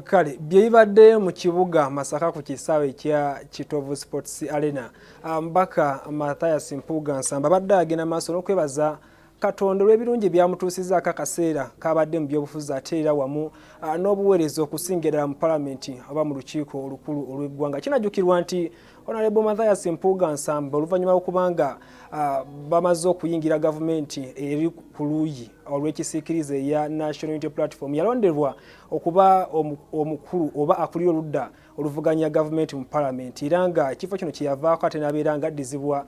Kale byebadde mu kibuga Masaka ku kisaawe kya Kitovu Sports Arena. Mbaka Mathias Mpuuga Nsamba badde agenda maaso n'okwebaza Katonda olw'ebirungi byamutuusizzaako akaseera kabadde mu byobufuzi ate era wamu n'obuweereza okusingira mu palamenti oba mu lukiiko olukulu olw'eggwanga. Kinajjukirwa nti Honorable Mathias Mpuuga Nsamba oluvannyuma lw'okubanga bamaze okuyingira gavumenti eri ku luuyi olw'ekisiikirize eya National Unity Platform yalonderwa okuba omukulu oba akulira oludda oluvuganya gavumenti mu palamenti era nga ekifo kino kyeyavaako ate n'abeera nga addizibwa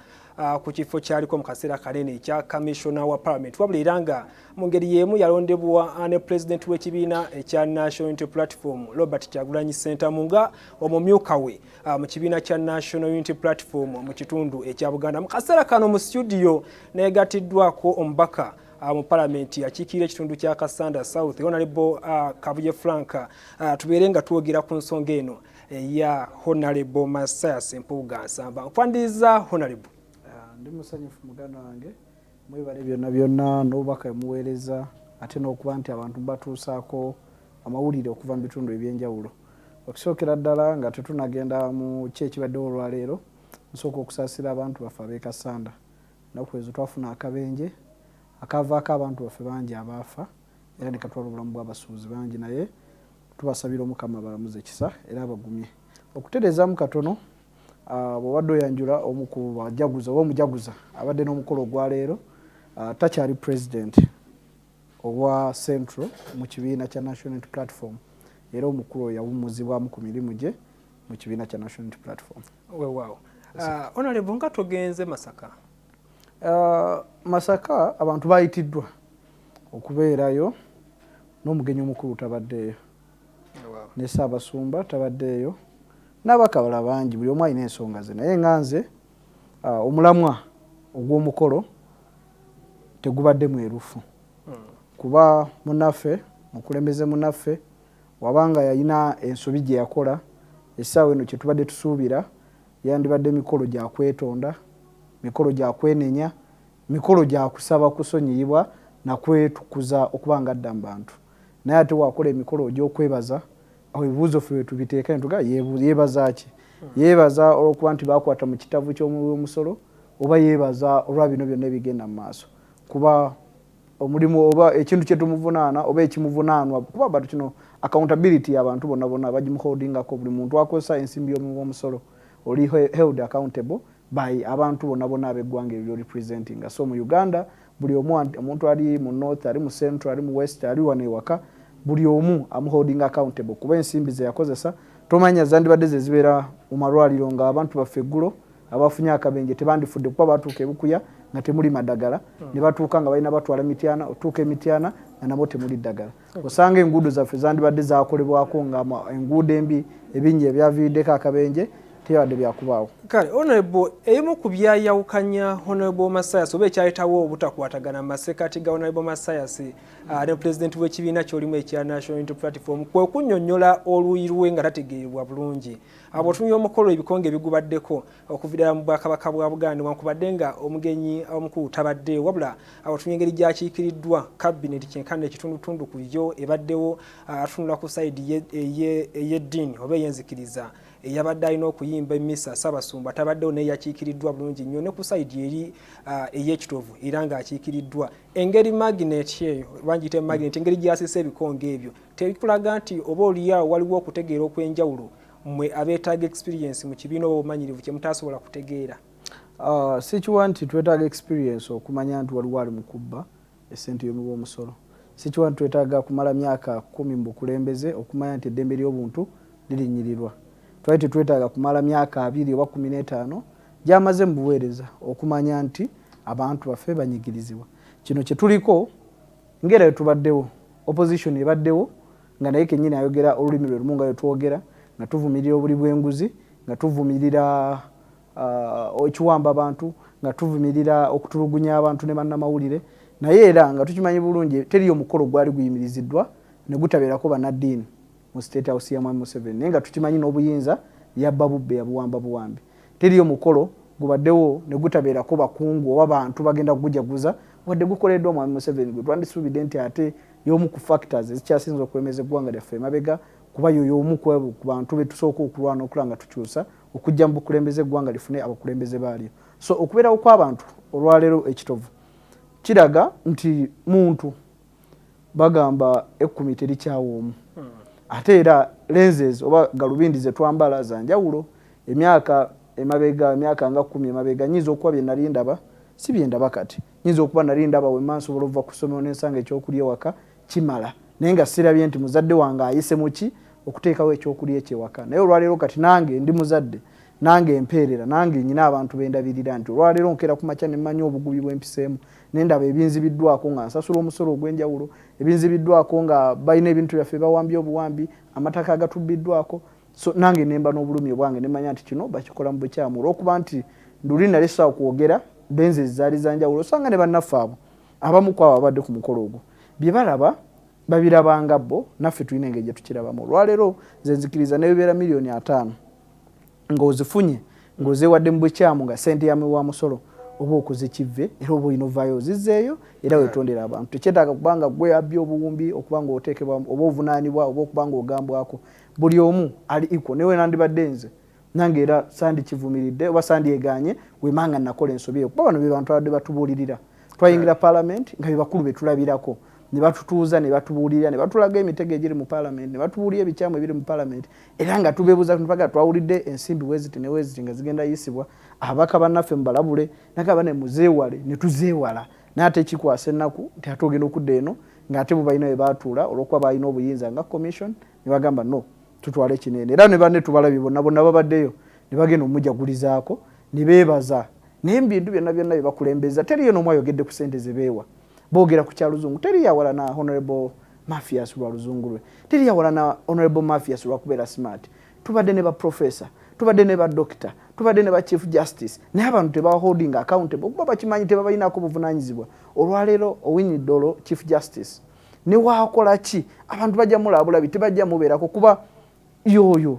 ku kifo kyaliko mu kaseera kanene ekya Commissioner wa Parliament wabula era nga mu ngeri y'emu yalondebwa ne President w'ekibiina ekya National Unity Platform Robert Kyagulanyi Ssentamu nga omumyuka we mu kibiina kya National Unity Platform mu kitundu ekya Buganda. Mu kaseera kano mu studio neegatiddwako omubaka mu palamenti akiikirira ekitundu kya Kasanda South Honorable Kabuye Frank tubeere nga twogera ku nsonga eno ya Honorable Mathias Mpuuga Nsamba. Nkwandiza Honorable. Ndi musanyufu muganda wange mwebale byonna n'obubaka muweereza ate n'okuba nti abantu batuusaako amawulire okuva mu bitundu ebyenjawulo. Okusookera ddala nga tetunagenda mu kyekibaddewo olwaleero nsooka okusaasira abantu baffe ab'e Kasanda. Ennaku ezo twafuna akabenje akavaako abantu baffe bangi abaafa era ne katwala obulamu bw'abasuubuzi bangi naye tubasabira Omukama balamuze kisa era abagumye. Okutereezaamu katono bw'obadde oyanjula omu ku bajaguza oba omujaguza abadde n'omukolo ogwaleero takyali president owa Central mu kibiina kya National Unity Platform era omukulu oyo yawummuzibwamu ku mirimu gye mu kibiina kya National Unity Platform. Weewaawo. Honorable nga togenze Masaka? Masaka abantu bayitiddwa okubeerayo n'omugenyi omukulu tabaddeeyo ne Ssaabasumba tabaddeeyo n'abakabala bangi buli omu alina ensonga ze naye nganze omulamwa ogw'omukolo tegubadde mwerufu kuba munaffe mukulembeze munaffe wabanga yalina ensobi gye yakola essaawa eno kye tubadde tusuubira yandibadde mikolo gya kwetonda mikolo gya kwenenya mikolo gya kusaba kusonyiyibwa na kwetukuza okubanga adda mu bantu naye ate wakola emikolo gy'okwebaza aho ebibuuzo ffe tubiteeka ne tuga yeebaza ki yeebaza olw'okuba nti baakwata mu kitabu ky'omusolo oba yeebaza olwa bino byonna ebigenda mu maaso kuba omulimu oba ekintu kye tumuvunaana oba ekimuvunaanwa kuba bantu kino accountability y'abantu bonna bagimuholdingako buli muntu akozesa ensimbi y'omusolo oli held accountable by abantu bonna ab'eggwanga ebyo representing. So mu Uganda buli omuntu ali mu north ali mu central ali mu west ali wano ewaka buli omu amuholding accountable kuba ensimbi ze yakozesa tomanya zandibadde ze zibeera mu malwaliro nga abantu baffe eggulo abafunye akabenje tebandifudde kuba batuuka ebukuya nga temuli madagala ne batuuka nga balina batwala Mityana otuuka Mityana nga nabo temuli ddagala osanga enguudo zaffe zandibadde zakolebwako nga enguudo embi ebingi ebyaviiriddeko akabenje teyabadde byakubaawo. Kale Honorable ebimu ku byayawukanya Honorable Mathias oba ekyayitawo obutakwatagana mu masekkati ga Honorable Mathias ne President w'ekibiina ky'olimu ekya National Unity Platform kwe kunnyonnyola oluuyi lwe nga tategeerwa bulungi. Bw'otunuulira omukolo ebikonge bigubaddeko okuviira mu Bwakabaka bwa Buganda newankubadde nga omugenyi omukulu tabaddeewo wabula bw'otunuulira engeri gyakiikiriddwa kabineeti kyenkana ekitundutundu ku byo ebaddewo atunula ku sayidi ey'eddiini oba ey'enzikiriza eyabadde alina okuyimba emmisa Ssaabasumba tabaddewo naye yakiikiriddwa bulungi nnyo ne ku sayidi eri ey'ekitovu era ng'akiikiriddwa. Engeri magnet eyo bangiyita magnet engeri gy'asisa ebikonge ebyo tekulaga nti oba oliawo waliwo okutegeera okw'enjawulo mmwe abeetaaga experience mu kibiina oba obumanyirivu kye mutaasobola kutegeera? Si kiwa nti twetaaga experience okumanya nti waliwo ali mu kubba essente y'omusolo. Si kiwa nti twetaaga kumala myaka 10 mu bukulembeze okumanya nti eddembe ly'obuntu lirinnyirirwa. Twali tetwetaaga kumala myaka 2 oba 15 gyamaze mu buweereza okumanya nti abantu baffe banyigirizibwa. Kino kye tuliko ngera tubaddewo opposition ebaddewo nga naye kennyini ayogera olulimi lwe lumu nga twogera nga tuvumirira obuli bw'enguzi nga tuvumirira ekiwamba abantu nga tuvumirira okutulugunya abantu ne bannamawulire naye era nga tukimanyi bulungi teriyo omukolo gwali guyimiriziddwa ne gutabeerako bannaddiini mu State House ya Mwami Museveni naye nga tukimanyi n'obuyinza yabba bubbe yabuwamba buwambi teriyo omukolo gubaddewo ne gutabeerako bakungu oba bantu bagenda kugujaguza wadde gukoleddwa Mwami Museveni gwe twandisuubidde nti ate y'omu ku factors ezikyasinza okwemeza eggwanga lyaffe emabega kuba yoyo omu ku bantu betusooka okulwana okulanga tukyusa okujja mu bukulembeze eggwanga lifune abakulembeze baalyo. So okubeerawo kw'abantu olwaleero ekitovu kiraga nti muntu bagamba ekkumi terikyawo ate era lenses oba galubindi ze twambala za njawulo. Emyaka emabega emyaka nga 10 emabega nyiza okuba bye nali ndaba si bye ndaba kati. Nyiza okuba nali ndaba we manso bolova kusoma n'ensanga ekyokulya waka kimala naye nga sirabye nti muzadde wange ayise muki okuteekawo ekyokulya ekyewaka. Naye olwaleero kati nange ndi muzadde nange empeerera nange nyina abantu bendabirira nti olwaleero nkera ku makya ne mmanyi obugubi bw'empiseemu nendaba ebinzibiddwako nga nsasula omusolo ogw'enjawulo ebinzibiddwako nga balina ebintu byaffe bawambi obuwambi amataka agatubbiddwako. So nange nemba n'obulumi obwange nemanya nti kino bakikola mu bukyamu olw'okuba nti nduli nali sawa kwogera benze zaali za njawulo osanga ne bannaffe abo abamu kwabo abadde ku mukolo ogwo bye balaba babirabanga bo naffe tulina engeri gye tukirabamu. Olwaleero nze nzikiriza n'ebibeera miliyoni 5 ng'ozifunye ng'ozeewadde mu bukyamu nga ssente yamme wa musolo oba okoze kive era oba olina ovaayo ozizzeeyo era wetondera abantu. Tekyetaaga kubanga gwe abbye obuwumbi okuba nga oteekebwa oba ovunaanibwa oba okuba nga ogambwako. Buli omu ali equal. Newe nandibadde nze nange era sandikivumiridde oba sandyegaanye wemanga nakola ensobi eyo kuba bano be bantu abadde batubuulirira. Twayingira Parliament nga be bakulu be tulabirako ne batutuuza ne batubuulirira ne batulaga emitego egiri mu Parliament ne batubuulira ebikyamu ebiri mu Parliament era nga tubeebuuza mpaka twawulidde ensimbi weziti ne weziti nga zigenda yisibwa abaka bannaffe mubalabule nakaba ne muzeewale ne tuzeewala n'ate kikwasa ennaku nti ate ogenda okudda eno ng'ate bo balina we baatuula olw'okuba balina obuyinza nga commission ne bagamba no tutwale kinene era ne banne tubalabye bonna babaddeyo ne bagenda omujjagulizaako ne beebaza naye ebintu byonna bye bakulembeza teriyo n'omu ayogedde ku ssente ze beewa. Boogera ku kyaluzungu teri yawala na Honorable Mathias lwa luzungu lwe teri yawala na Honorable Mathias lwa kubeera smart. Tubadde ne ba professor tubadde ne ba doctor tubadde ne ba chief justice naye abantu tebawa holding accountable kuba bakimanyi tebabalinaako buvunaanyizibwa. Olwaleero Owiny Dollo chief justice ne waakola ki abantu bajja mulabulabi tebajja mubeerako kuba yoyo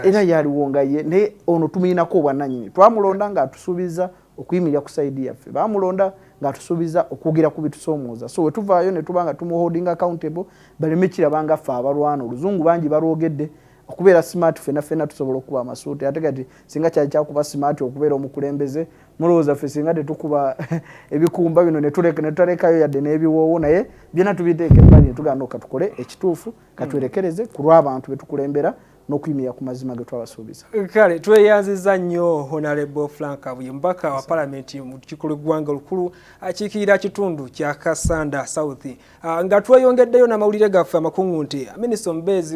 era yaliwo nga ye naye ono tumuyinako obwannannyini. Twamulonda ng'atusuubiza okuyimirira ku saidi yaffe baamulonda ng'atusuubiza okwogera ku bitusoomooza. So wetuvaayo ne tuba nga tumuholding accountable baleme kirabanga ffe abalwana oluzungu bangi balwogedde okubeera smart ffenna tusobola okuba amasuuti ate kati singa kyali kyakuba smart okubeera omukulembeze mulowooza ffe singa tetukuba ebikumba bino ne tutalekayo yadde n'ebiwoowo naye byonna tubiteeka ebbali ne tugamba katukole ekituufu katwerekereze ku lw'abantu betukulembera n'okuyimirira ku mazima ge twabasuubiza. Kale tweyanziza nnyo Honorable Frank Kabuye mbaka wa Parliament mu kikulu gwanga lukulu akiikirira kitundu kya Kasanda South nga tweyongeddeyo n'amawulire gaffe amakungu nti Minisita Omubeezi